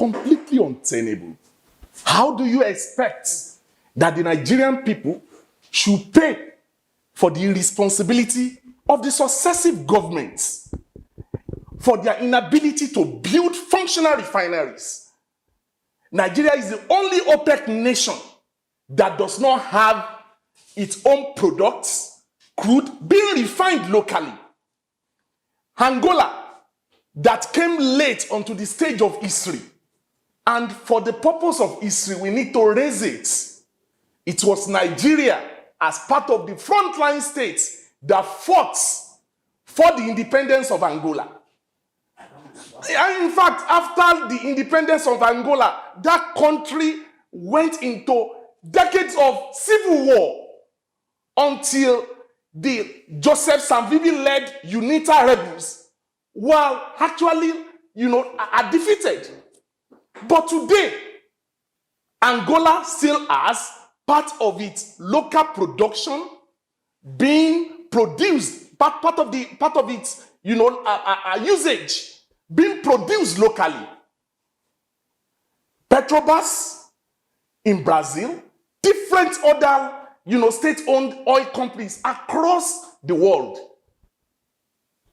completely untenable. How do you expect that the Nigerian people should pay for the irresponsibility of the successive governments for their inability to build functional refineries? Nigeria is the only OPEC nation that does not have its own products, crude, being refined locally. Angola, that came late onto the stage of history, and for the purpose of history, we need to raise it. It was Nigeria, as part of the frontline states, that fought for the independence of Angola. And in fact, after the independence of Angola, that country went into decades of civil war until the Joseph Samvibi-led UNITA rebels were actually, are defeated. But today, Angola still has part of its local production being produced, part of its, usage being produced locally. Petrobras in Brazil, different other, state-owned oil companies across the world,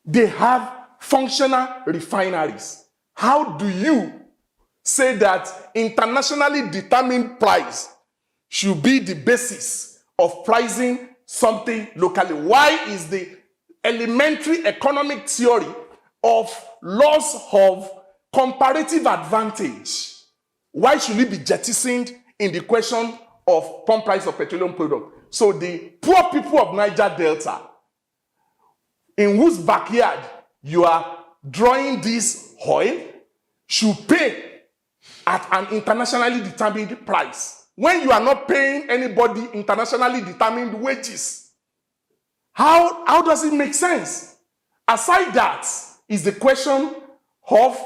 they have functional refineries. How do you say that internationally determined price should be the basis of pricing something locally? Why is the elementary economic theory of loss of comparative advantage, why should it be jettisoned in the question of pump price of petroleum product? So the poor people of Niger Delta, in whose backyard you are drawing this oil, should pay at an internationally determined price when you are not paying anybody internationally determined wages. How does it make sense? Aside that is the question of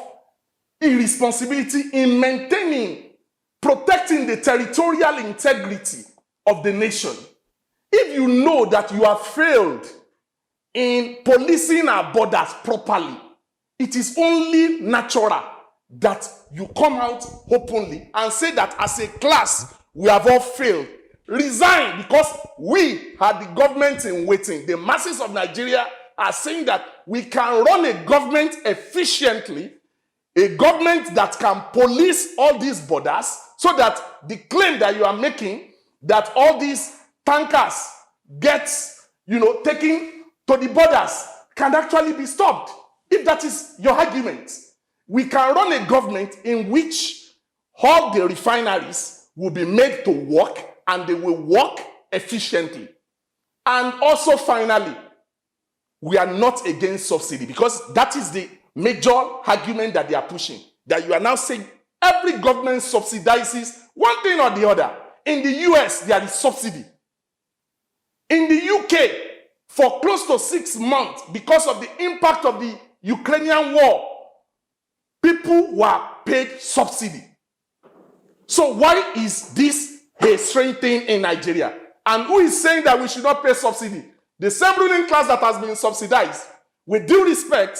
irresponsibility in maintaining, protecting the territorial integrity of the nation. If you know that you have failed in policing our borders properly, it is only natural that you come out openly and say that as a class, we have all failed. Resign, because we are the government in waiting. The masses of Nigeria are saying that we can run a government efficiently, a government that can police all these borders, so that the claim that you are making that all these tankers get, taken to the borders can actually be stopped. If that is your argument, we can run a government in which all the refineries will be made to work and they will work efficiently. And also, finally, we are not against subsidy, because that is the major argument that they are pushing. That you are now saying every government subsidizes one thing or the other. In the US, there is subsidy. In the UK, for close to 6 months, because of the impact of the Ukrainian war, people were paid subsidy. So why is this a strange thing in Nigeria? And who is saying that we should not pay subsidy? The same ruling class that has been subsidized. With due respect,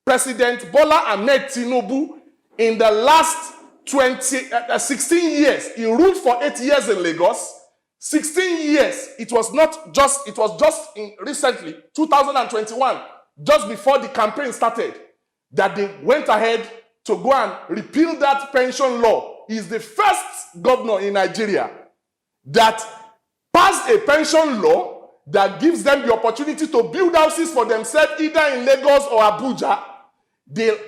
President Bola Ahmed Tinubu, in the last 16 years, he ruled for 8 years in Lagos. 16 years, it was just recently, 2021, just before the campaign started, that they went ahead to go and repeal that pension law. He is the first governor in Nigeria that passed a pension law that gives them the opportunity to build houses for themselves, either in Lagos or Abuja. The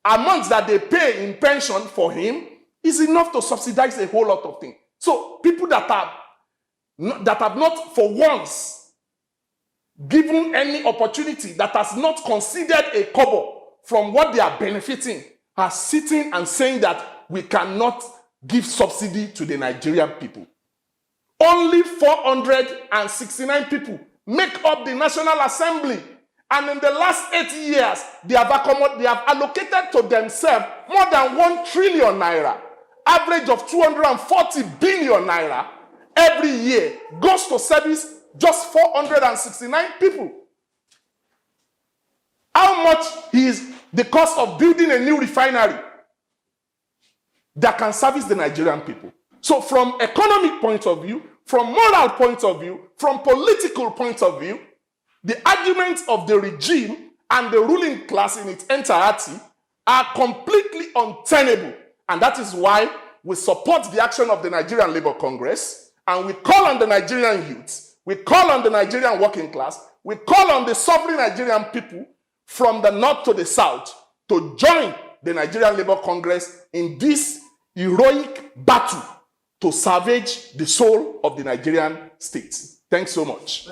amount that they pay in pension for him is enough to subsidize a whole lot of things. So people that have not for once given any opportunity, that has not considered a kobo from what they are benefiting, are sitting and saying that we cannot give subsidy to the Nigerian people. Only 469 people make up the National Assembly. And in the last 8 years, they have allocated to themselves more than 1 trillion naira, average of 240 billion naira every year, goes to service just 469 people. How much is the cost of building a new refinery? that can service the Nigerian people. So from economic point of view, from moral point of view, from political point of view, the arguments of the regime and the ruling class in its entirety are completely untenable. And that is why we support the action of the Nigerian Labour Congress, and we call on the Nigerian youths, we call on the Nigerian working class, we call on the suffering Nigerian people from the north to the south to join the Nigerian Labour Congress in this heroic battle to salvage the soul of the Nigerian state. Thanks so much.